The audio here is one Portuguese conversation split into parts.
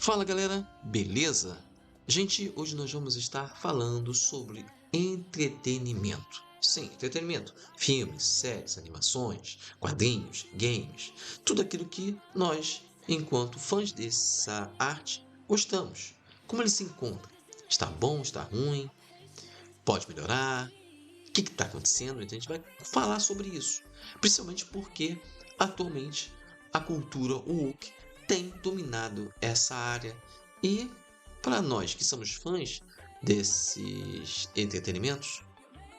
Fala galera, beleza? Gente, hoje nós vamos estar falando sobre entretenimento. Sim, entretenimento. Filmes, séries, animações, quadrinhos, games. Tudo aquilo que nós, enquanto fãs dessa arte, gostamos. Como ele se encontra? Está bom? Está ruim? Pode melhorar? O que está acontecendo? Então a gente vai falar sobre isso. Principalmente porque atualmente a cultura woke tem dominado essa área. E para nós que somos fãs desses entretenimentos,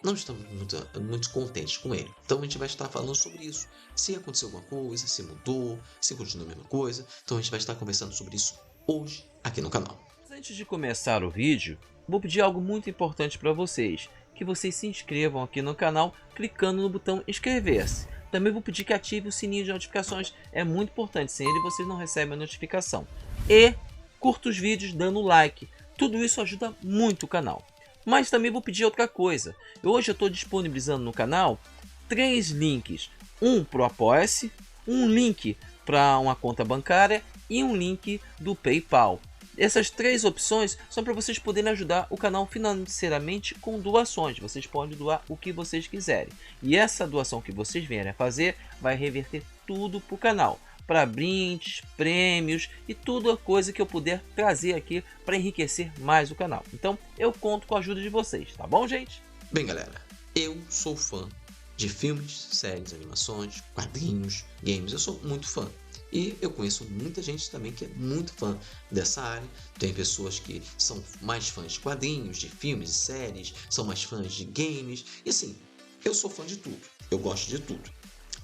não estamos muito contentes com ele. Então a gente vai estar falando sobre isso. Se aconteceu alguma coisa, se mudou, se continua a mesma coisa. Então a gente vai estar conversando sobre isso hoje aqui no canal. Antes de começar o vídeo, vou pedir algo muito importante para vocês, que vocês se inscrevam aqui no canal clicando no botão inscrever-se. Também vou pedir que ative o sininho de notificações, é muito importante, sem ele vocês não recebem a notificação. E curta os vídeos dando like, tudo isso ajuda muito o canal. Mas também vou pedir outra coisa, hoje eu estou disponibilizando no canal 3 links, um para o Apoia-se, um link para uma conta bancária e um link do PayPal. Essas 3 opções são para vocês poderem ajudar o canal financeiramente com doações. Vocês podem doar o que vocês quiserem. E essa doação que vocês vierem a fazer vai reverter tudo para o canal. Para brindes, prêmios e toda coisa que eu puder trazer aqui para enriquecer mais o canal. Então eu conto com a ajuda de vocês, tá bom, gente? Bem galera, eu sou fã de filmes, séries, animações, quadrinhos, games. Eu sou muito fã. E eu conheço muita gente também que é muito fã dessa área. Tem pessoas que são mais fãs de quadrinhos, de filmes, de séries, são mais fãs de games. E assim, eu sou fã de tudo. Eu gosto de tudo.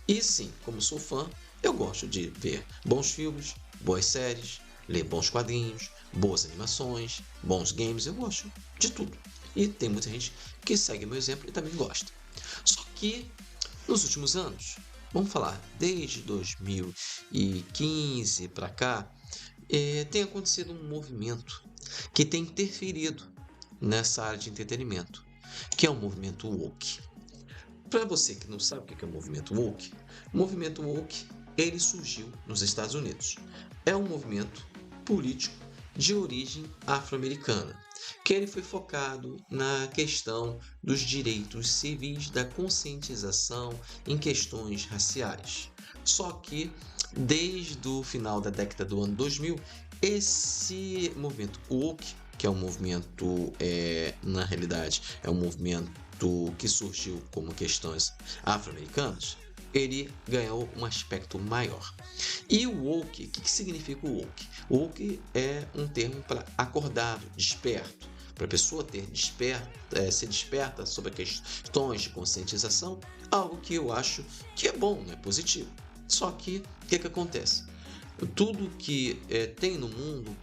E sim, como sou fã, eu gosto de ver bons filmes, boas séries, ler bons quadrinhos, boas animações, bons games. Eu gosto de tudo. E tem muita gente que segue meu exemplo e também gosta. Só que nos últimos anos, vamos falar, desde 2015 para cá, tem acontecido um movimento que tem interferido nessa área de entretenimento, que é o movimento woke. Para você que não sabe o que é o movimento woke, ele surgiu nos Estados Unidos. É um movimento político de origem afro-americana, que ele foi focado na questão dos direitos civis, da conscientização em questões raciais. Só que desde o final da década do ano 2000, esse movimento woke, que é um movimento, na realidade, é um movimento que surgiu como questões afro-americanas, ele ganhou um aspecto maior. E o woke, o que significa o woke? O woke é um termo para acordado, desperto, para a pessoa ser desperta sobre questões de conscientização, algo que eu acho que é bom, é positivo. Só que, o que acontece? Tudo que tem no mundo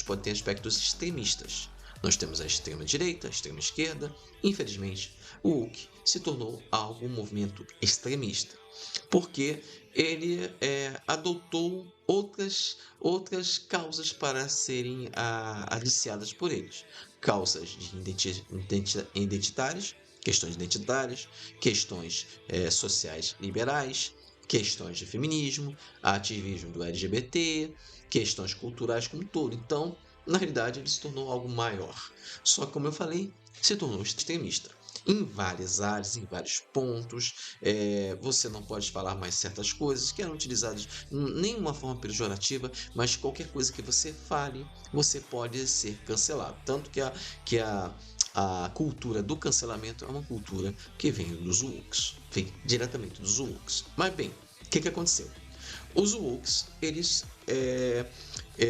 pode ter aspectos extremistas. Nós temos a extrema direita, a extrema esquerda. Infelizmente, o woke se tornou um movimento extremista, porque ele adotou outras causas para serem aliciadas por eles. Causas identitárias, questões sociais liberais, questões de feminismo, ativismo do LGBT, questões culturais como um todo. Então, na realidade, ele se tornou algo maior. Só que, como eu falei, se tornou extremista. Em várias áreas, em vários pontos, você não pode falar mais certas coisas que eram utilizadas nem de uma forma pejorativa, mas qualquer coisa que você fale, você pode ser cancelado. Tanto que a cultura do cancelamento é uma cultura que vem dos wokes, vem diretamente dos wokes. Mas bem, o que aconteceu? Os wokes, eles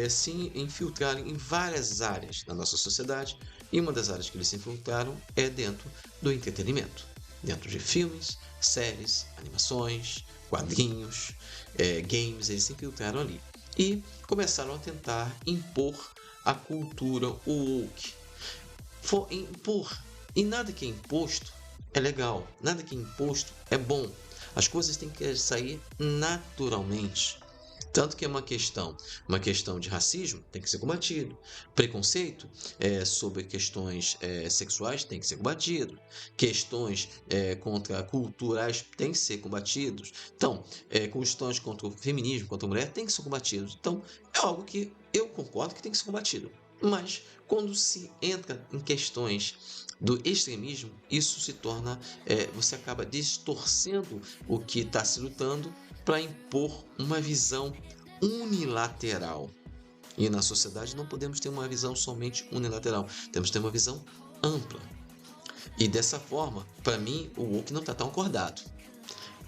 se infiltraram em várias áreas da nossa sociedade, e uma das áreas que eles se infiltraram é dentro do entretenimento, dentro de filmes, séries, animações, quadrinhos, games. Eles se infiltraram ali e começaram a tentar impor a cultura woke. Impor, e nada que é imposto é legal, nada que é imposto é bom. As coisas têm que sair naturalmente. Tanto que é uma questão de racismo tem que ser combatido. Preconceito sobre questões sexuais tem que ser combatido. Questões contra culturais tem que ser combatidos. Então, questões contra o feminismo, contra a mulher tem que ser combatidos. Então, é algo que eu concordo que tem que ser combatido. Mas, quando se entra em questões do extremismo, isso se torna, você acaba distorcendo o que está se lutando para impor uma visão unilateral. E na sociedade não podemos ter uma visão somente unilateral, temos que ter uma visão ampla. E dessa forma, para mim, o woke não está tão acordado.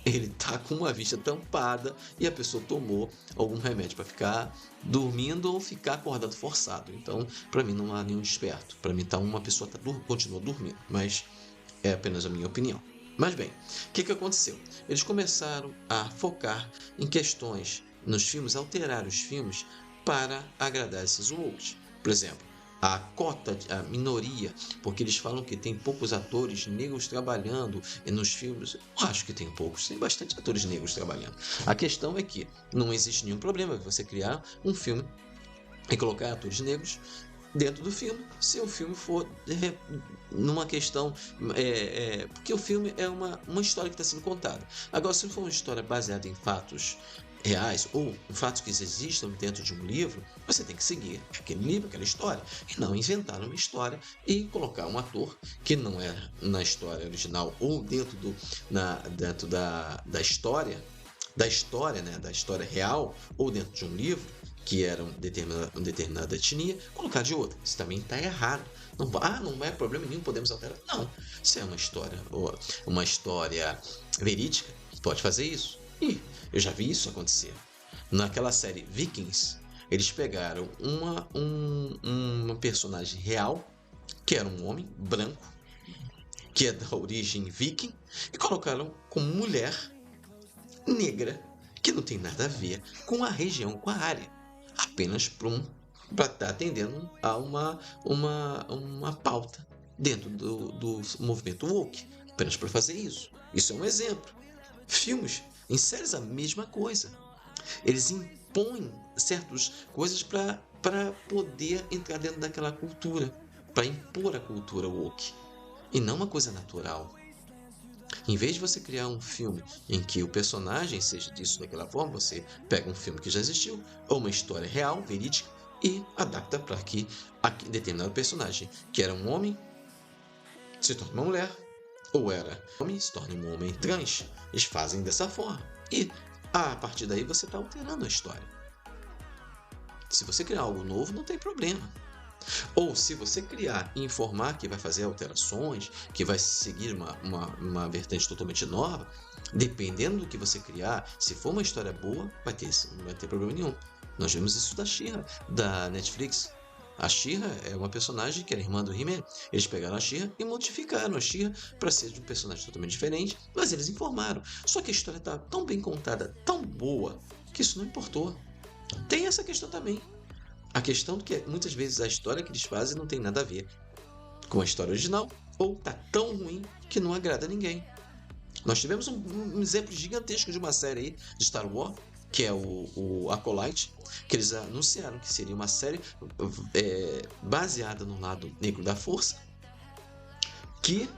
Ele está com uma vista tampada e a pessoa tomou algum remédio para ficar dormindo ou ficar acordado forçado. Então, para mim, não há nenhum desperto. Para mim, uma pessoa continua dormindo, mas é apenas a minha opinião. Mas bem, o que aconteceu? Eles começaram a focar em questões nos filmes, alterar os filmes para agradar esses outros. Por exemplo, a cota, a minoria, porque eles falam que tem poucos atores negros trabalhando nos filmes. Eu acho que tem poucos, tem bastante atores negros trabalhando. A questão é que não existe nenhum problema você criar um filme e colocar atores negros dentro do filme, se o filme for numa questão porque o filme é uma história que está sendo contada. Agora, se for uma história baseada em fatos reais ou em fatos que existam dentro de um livro, você tem que seguir aquele livro, aquela história, e não inventar uma história e colocar um ator que não é na história original ou dentro da história, né, da história real, ou dentro de um livro que era uma determinada etnia, colocar de outra. Isso também está errado. Não é problema nenhum, podemos alterar. Não. Se é uma história verídica, pode fazer isso. E eu já vi isso acontecer. Naquela série Vikings, eles pegaram uma personagem real, que era um homem branco, que é da origem viking, e colocaram como mulher negra, que não tem nada a ver com a região, com a área. Apenas para estar atendendo a uma pauta dentro do movimento woke. Apenas para fazer isso. Isso é um exemplo. Filmes, em séries, a mesma coisa. Eles impõem certas coisas para poder entrar dentro daquela cultura, para impor a cultura woke. E não uma coisa natural. Em vez de você criar um filme em que o personagem seja disso daquela forma, você pega um filme que já existiu, ou uma história real, verídica, e adapta para que determinado personagem, que era um homem, se torne uma mulher, ou era um homem, se torne um homem trans. Eles fazem dessa forma. E a partir daí você está alterando a história. Se você criar algo novo, não tem problema. Ou se você criar e informar que vai fazer alterações, que vai seguir uma vertente totalmente nova, dependendo do que você criar, se for uma história boa, não vai ter problema nenhum. Nós vimos isso da She-Ra, da Netflix. A She-Ra é uma personagem que era irmã do He-Man. Eles pegaram a She-Ra e modificaram a She-Ra para ser de um personagem totalmente diferente, mas eles informaram. Só que a história está tão bem contada, tão boa, que isso não importou. Tem essa questão também. A questão é que muitas vezes a história que eles fazem não tem nada a ver com a história original, ou tá tão ruim que não agrada a ninguém. Nós tivemos um exemplo gigantesco de uma série aí de Star Wars, que é o Acolyte, que eles anunciaram que seria uma série baseada no lado negro da força, que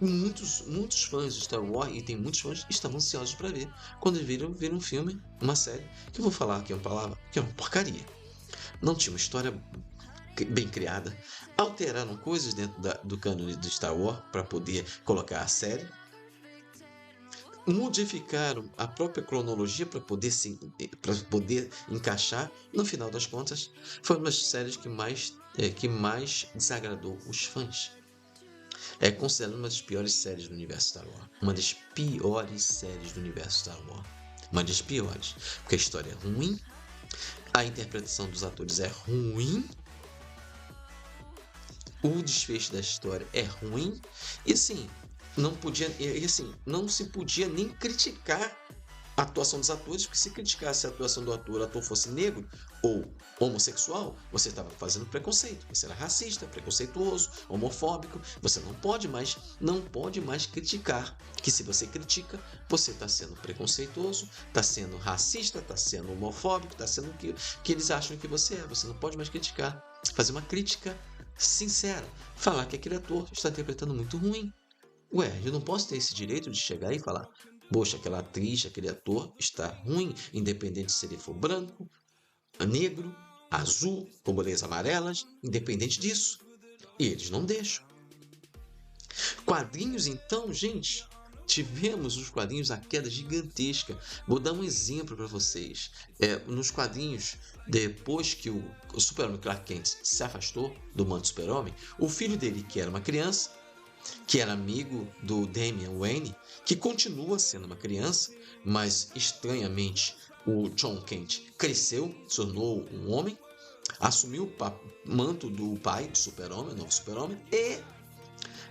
muitos fãs de Star Wars, e tem muitos fãs, estavam ansiosos para ver. Quando viram um filme, uma série, que eu vou falar aqui uma palavra, que é uma porcaria. Não tinha uma história bem criada. Alteraram coisas dentro do cânone do Star Wars para poder colocar a série. Modificaram a própria cronologia para poder encaixar. No final das contas, foi uma das séries que mais desagradou os fãs. É considerada uma das piores séries do universo Star Wars. Uma das piores séries do universo Star Wars. Uma das piores. Porque a história é ruim, a interpretação dos atores é ruim, o desfecho da história é ruim, e assim, não se podia nem criticar a atuação dos atores, porque se criticasse a atuação do ator, o ator fosse negro ou homossexual, você estava fazendo preconceito, você era racista, preconceituoso, homofóbico, você não pode mais criticar, que se você critica, você está sendo preconceituoso, está sendo racista, está sendo homofóbico, está sendo o que eles acham que você é, você não pode mais criticar, fazer uma crítica sincera, falar que aquele ator está interpretando muito ruim. Ué, eu não posso ter esse direito de chegar e falar: poxa, aquela atriz, aquele ator está ruim, independente se ele for branco, negro, azul, com bolhas amarelas, independente disso. E eles não deixam. Quadrinhos, então, gente, tivemos nos quadrinhos a queda gigantesca. Vou dar um exemplo para vocês. Nos quadrinhos, depois que o Super-Homem Clark Kent se afastou do manto Super-Homem, o filho dele, que era uma criança, que era amigo do Damian Wayne, que continua sendo uma criança, mas estranhamente o John Kent cresceu, se tornou um homem, assumiu o manto do pai do Super-Homem, novo Super-Homem, e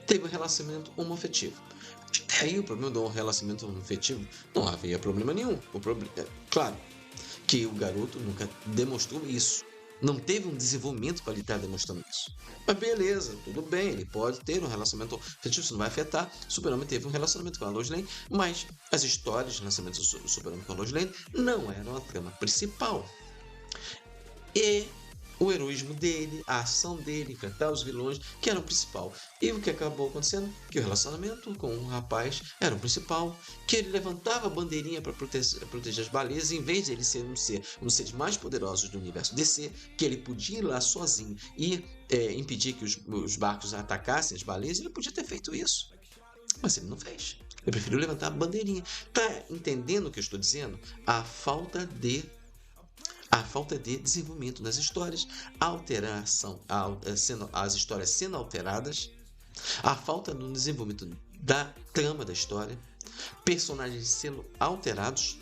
teve um relacionamento homoafetivo. Aí o problema do relacionamento homoafetivo não havia problema nenhum. Claro que o garoto nunca demonstrou isso. Não teve um desenvolvimento para ele estar demonstrando isso. Mas beleza, tudo bem, ele pode ter um relacionamento afetivo, isso não vai afetar. O Super-Homem teve um relacionamento com a Lois Lane, mas as histórias de relacionamento do Super-Homem com a Lois Lane não eram a trama principal. E o heroísmo dele, a ação dele, enfrentar os vilões, que era o principal. E o que acabou acontecendo? Que o relacionamento com o rapaz era o principal, que ele levantava a bandeirinha para proteger as baleias, em vez de ele ser um dos seres mais poderosos do universo DC, que ele podia ir lá sozinho e impedir que os barcos atacassem as baleias, ele podia ter feito isso. Mas ele não fez. Ele preferiu levantar a bandeirinha. Tá entendendo o que eu estou dizendo? A falta de desenvolvimento das histórias, as histórias sendo alteradas, a falta do desenvolvimento da trama da história, personagens sendo alterados,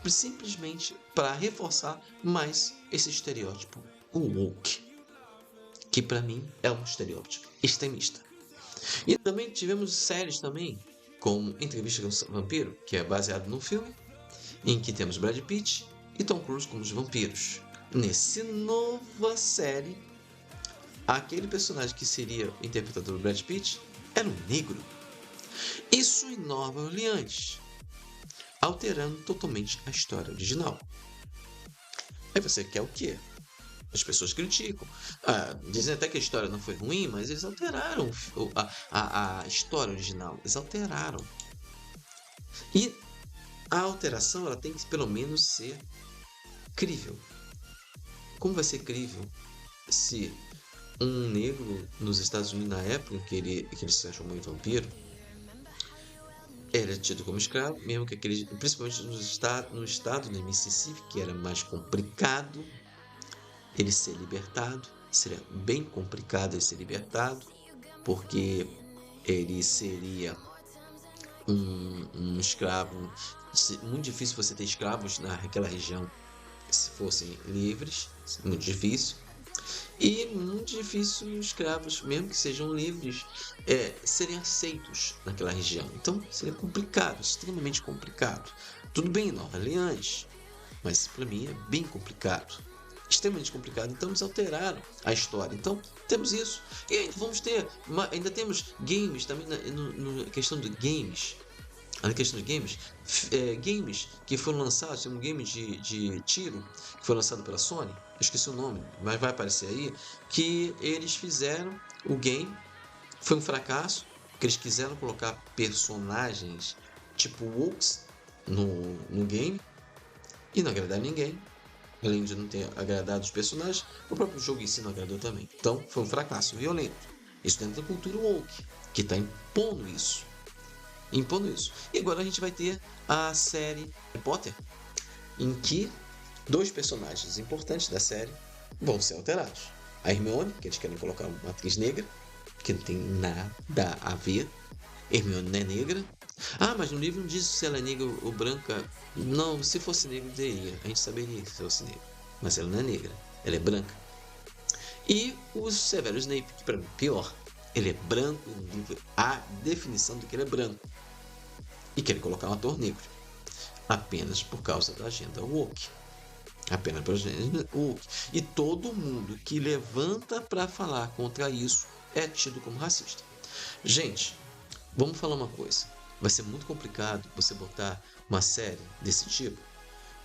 simplesmente para reforçar mais esse estereótipo, o woke, que para mim é um estereótipo extremista. E também tivemos séries também, como Entrevista com o Vampiro, que é baseado no filme, em que temos Brad Pitt e Tom Cruise como os vampiros. Nessa nova série, aquele personagem que seria interpretado por Brad Pitt era um negro. Isso em Nova Orleans, alterando totalmente a história original. Aí você quer o quê? As pessoas criticam. Dizem até que a história não foi ruim, mas eles alteraram a história original. Eles alteraram. E a alteração ela tem que pelo menos ser crível. Como vai ser crível se um negro nos Estados Unidos na época que ele se transformou em vampiro era tido como escravo, mesmo que principalmente no estado de Mississippi, que era mais complicado ele ser libertado, seria bem complicado ele ser libertado, porque ele seria um escravo, muito difícil você ter escravos naquela região se fossem livres, muito difícil. E muito difícil os escravos, mesmo que sejam livres, serem aceitos naquela região. Então seria complicado, extremamente complicado. Tudo bem, Nova Orleans, mas para mim é bem complicado. Extremamente complicado. Então eles alteraram a história. Então temos isso. E ainda temos games também na questão de games. Na questão de games, games que foram lançados, um game de tiro que foi lançado pela Sony, eu esqueci o nome, mas vai aparecer aí, que eles fizeram o game, foi um fracasso, porque eles quiseram colocar personagens tipo Wokes no game, e não agradaram ninguém, além de não ter agradado os personagens, o próprio jogo em si não agradou também. Então foi um fracasso violento. Isso dentro da cultura woke, que está impondo isso. E agora a gente vai ter a série Harry Potter, em que 2 personagens importantes da série vão ser alterados. A Hermione, que eles querem colocar uma atriz negra, que não tem nada a ver. Hermione não é negra. Mas no livro não diz se ela é negra ou branca. Não, se fosse negra, teria. A gente saberia se fosse negra. Mas ela não é negra, ela é branca. E o Severus Snape, que para mim é pior. Ele é branco, a definição do que ele é branco. E querem colocar um ator negro. apenas por causa da agenda woke. Apenas por agenda woke. E todo mundo que levanta para falar contra isso é tido como racista. Gente, vamos falar uma coisa. Vai ser muito complicado você botar uma série desse tipo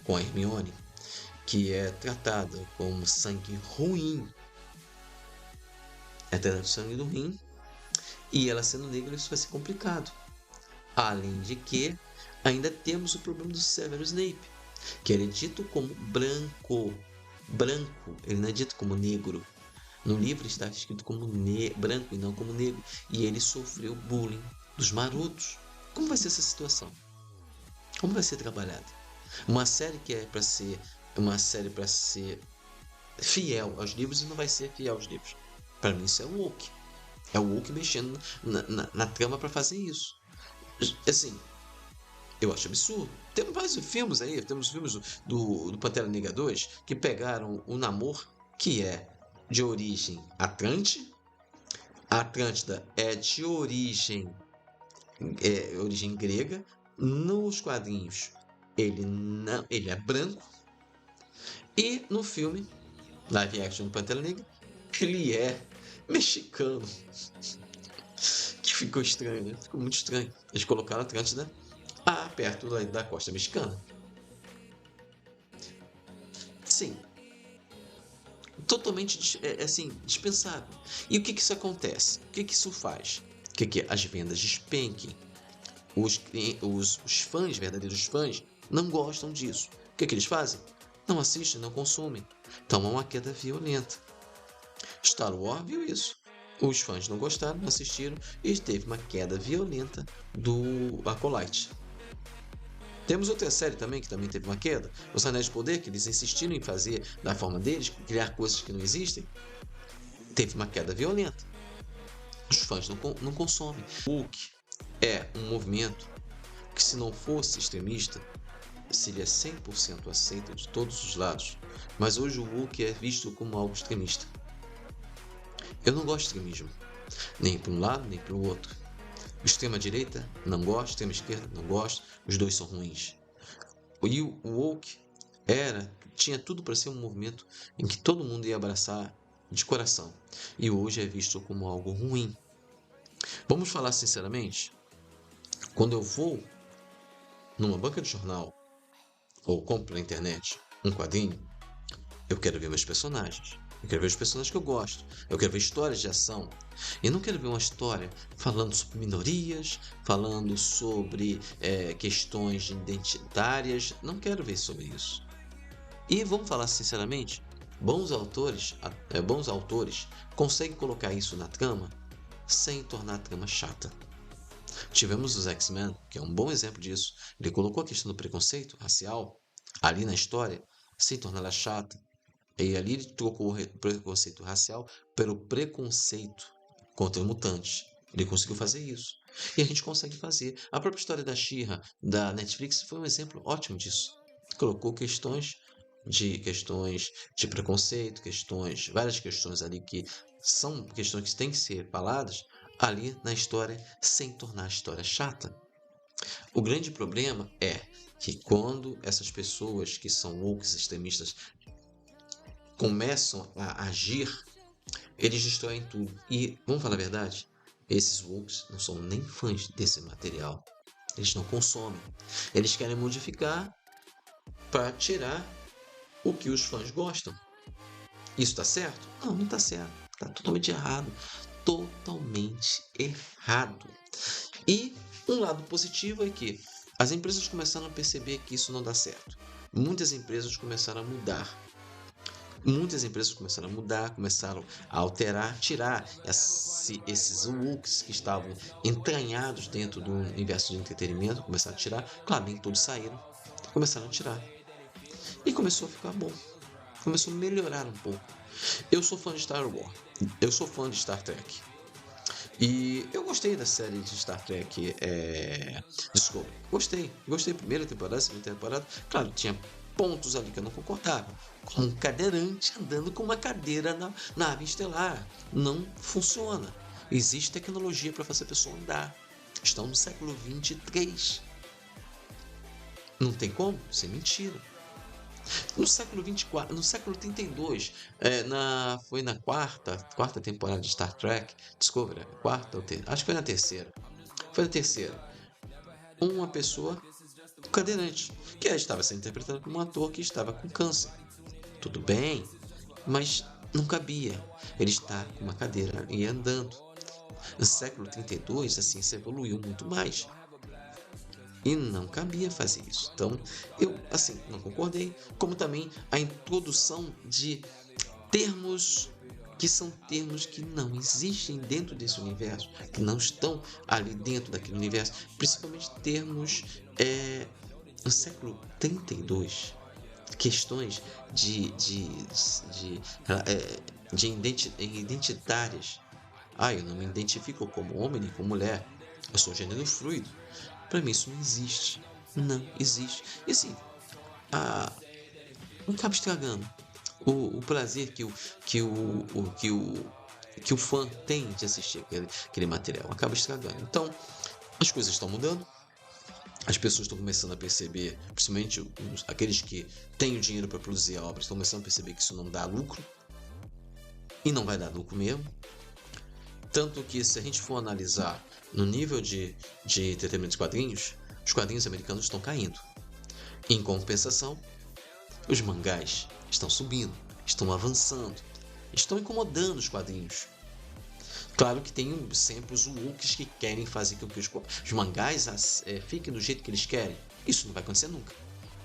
com a Hermione, que é tratada como sangue ruim. É tratada de sangue do rim. E ela sendo negra, isso vai ser complicado. Além de que ainda temos o problema do Severus Snape, que ele é dito como branco. Branco, ele não é dito como negro. No livro está escrito como branco e não como negro. E ele sofreu bullying dos marotos. Como vai ser essa situação? Como vai ser trabalhada? Uma série que é para ser fiel aos livros e não vai ser fiel aos livros. Para mim isso é o woke. É o woke mexendo na trama para fazer isso. Assim, eu acho absurdo. Temos vários filmes aí, temos filmes do Pantera Negra 2 que pegaram o Namor, que é de origem Atlante. A Atlântida é de origem grega. Nos quadrinhos ele é branco. E no filme live action do Pantera Negra ele é mexicano. Que ficou estranho, né? Ficou muito estranho. Eles colocaram a Atlântida perto da costa mexicana. Sim. Totalmente assim, dispensável. E o que isso acontece? O que isso faz? Que as vendas despenquem. Os fãs, verdadeiros fãs, não gostam disso. O que eles fazem? Não assistem, não consomem. Então há uma queda violenta. Star Wars viu isso. Os fãs não gostaram, não assistiram e teve uma queda violenta do Acolyte. Temos outra série também que também teve uma queda, Os Anéis de Poder, que eles insistiram em fazer da forma deles, criar coisas que não existem. Teve uma queda violenta. Os fãs não consomem. O woke é um movimento que, se não fosse extremista, seria 100% aceito de todos os lados. Mas hoje o woke é visto como algo extremista. Eu não gosto de extremismo, nem para um lado, nem para o outro. Extrema-direita, não gosto. Extrema-esquerda, não gosto. Os dois são ruins. E o woke tinha tudo para ser um movimento em que todo mundo ia abraçar de coração. E hoje é visto como algo ruim. Vamos falar sinceramente? Quando eu vou numa banca de jornal ou compro na internet um quadrinho, eu quero ver meus personagens. Eu quero ver os personagens que eu gosto. Eu quero ver histórias de ação. E não quero ver uma história falando sobre minorias, falando sobre questões identitárias. Não quero ver sobre isso. E vamos falar sinceramente, bons autores conseguem colocar isso na trama sem tornar a trama chata. Tivemos os X-Men, que é um bom exemplo disso. Ele colocou a questão do preconceito racial ali na história sem torná-la chata. E ali ele trocou o preconceito racial pelo preconceito contra mutantes. Ele conseguiu fazer isso. E a gente consegue fazer. A própria história da She-Ra, da Netflix, foi um exemplo ótimo disso. Colocou questões de preconceito, várias questões ali que são questões que têm que ser faladas ali na história sem tornar a história chata. O grande problema é que quando essas pessoas que são woke extremistas começam a agir, eles destroem tudo. E, vamos falar a verdade, esses wokes não são nem fãs desse material. Eles não consomem. Eles querem modificar para tirar o que os fãs gostam. Isso está certo? Não, não está certo. Está totalmente errado. Totalmente errado. E um lado positivo é que as empresas começaram a perceber que isso não dá certo. Muitas empresas começaram a mudar. Começaram a alterar, tirar esses wokes que estavam entranhados dentro do universo de entretenimento, começaram a tirar. Claro, nem todos saíram, começaram a tirar. E começou a ficar bom, começou a melhorar um pouco. Eu sou fã de Star Wars, eu sou fã de Star Trek. E eu gostei da série de Star Trek Discovery. Gostei primeira temporada, segunda temporada. Claro, tinha pontos ali que eu não concordava. Como um cadeirante andando com uma cadeira na nave estelar. Não funciona. Existe tecnologia para fazer a pessoa andar. Estamos no século 23. Não tem como? Isso é mentira. No século 24, no século 32, foi na quarta temporada de Star Trek Discovery, acho que foi na terceira. Foi na terceira. Uma pessoa cadeirante, que estava sendo interpretado por um ator que estava com câncer. Tudo bem, mas não cabia. Ele está com uma cadeira e andando. No século 32, a ciência evoluiu muito mais. E não cabia fazer isso. Então, eu, assim, não concordei. Como também a introdução de termos que são termos que não existem dentro desse universo, que não estão ali dentro daquele universo. Principalmente termos no século 32. Questões identitárias. Eu não me identifico como homem nem como mulher. Eu sou gênero fluido. Para mim isso não existe. Não existe. E assim, não acaba estragando o prazer que o fã tem de assistir aquele material. Acaba estragando. Então, as coisas estão mudando. As pessoas estão começando a perceber, principalmente aqueles que têm o dinheiro para produzir a obra, estão começando a perceber que isso não dá lucro. E não vai dar lucro mesmo. Tanto que, se a gente for analisar no nível de entretenimento de quadrinhos, os quadrinhos americanos estão caindo. Em compensação, os mangás estão subindo, estão avançando, estão incomodando os quadrinhos. Claro que tem sempre os wokes que querem fazer com que os mangás fiquem do jeito que eles querem. Isso não vai acontecer nunca.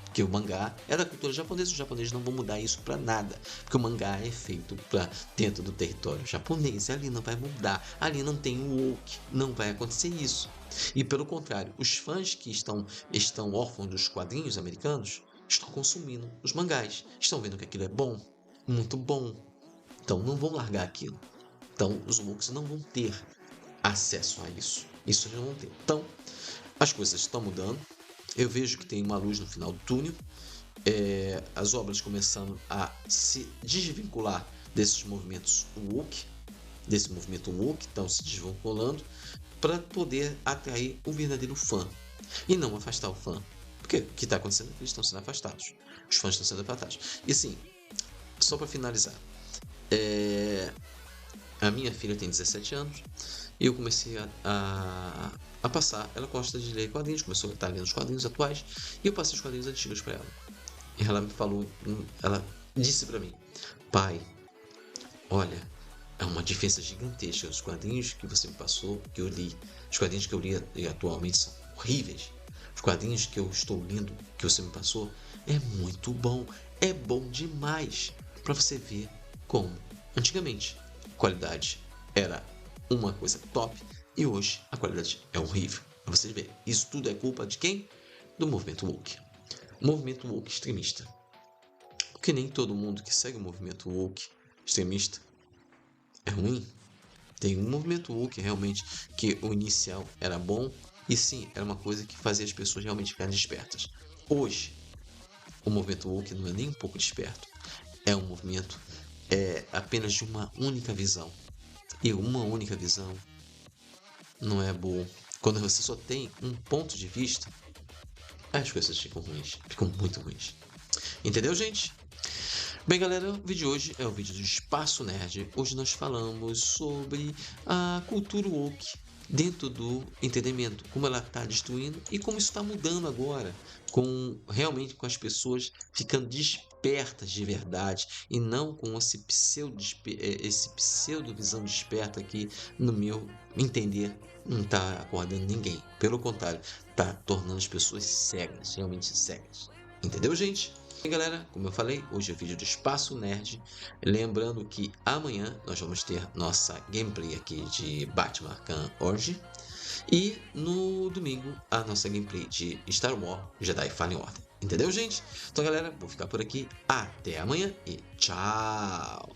Porque o mangá é da cultura japonesa, os japoneses não vão mudar isso para nada. Porque o mangá é feito para dentro do território japonês, e ali não vai mudar. Ali não tem o woke, não vai acontecer isso. E pelo contrário, os fãs que estão órfãos dos quadrinhos americanos estão consumindo os mangás. Estão vendo que aquilo é bom, muito bom. Então não vão largar aquilo. Então os wokes não vão ter acesso a isso. Isso eles não vão ter. Então as coisas estão mudando. Eu vejo que tem uma luz no final do túnel. As obras começando a se desvincular desses movimentos woke. Desse movimento woke, estão se desvinculando para poder atrair o verdadeiro fã. E não afastar o fã. Porque o que está acontecendo é que eles estão sendo afastados. Os fãs estão sendo afastados. E assim, só para finalizar. A minha filha tem 17 anos e eu comecei a passar. Ela gosta de ler quadrinhos, começou a estar lendo os quadrinhos atuais e eu passei os quadrinhos antigos para ela. E ela me falou, ela disse para mim: pai, olha, é uma diferença gigantesca. Os quadrinhos que você me passou, que eu li, os quadrinhos que eu li atualmente são horríveis. Os quadrinhos que eu estou lendo, que você me passou, é muito bom, é bom demais, para você ver como antigamente a qualidade era uma coisa top e hoje a qualidade é horrível. Pra vocês verem, isso tudo é culpa de quem? Do movimento woke. Movimento woke extremista. Porque nem todo mundo que segue o movimento woke extremista é ruim. Tem um movimento woke realmente que o inicial era bom e sim, era uma coisa que fazia as pessoas realmente ficarem despertas. Hoje, o movimento woke não é nem um pouco desperto. É um movimento apenas de uma única visão. E uma única visão não é boa. Quando você só tem um ponto de vista, as coisas ficam ruins. Ficam muito ruins. Entendeu, gente? Bem, galera, o vídeo de hoje é o vídeo do Espaço Nerd. Hoje nós falamos sobre a cultura woke dentro do entretenimento, como ela está destruindo e como isso está mudando agora, realmente com as pessoas ficando despertas de verdade e não com esse pseudo visão desperta que, no meu entender, não está acordando ninguém. Pelo contrário, está tornando as pessoas cegas, realmente cegas. Entendeu, gente? E galera, como eu falei, hoje é o vídeo do Espaço Nerd. Lembrando que amanhã nós vamos ter nossa gameplay aqui de Batman Arkham Origins. E no domingo a nossa gameplay de Star Wars Jedi Fallen Order. Entendeu, gente? Então galera, vou ficar por aqui. Até amanhã e tchau!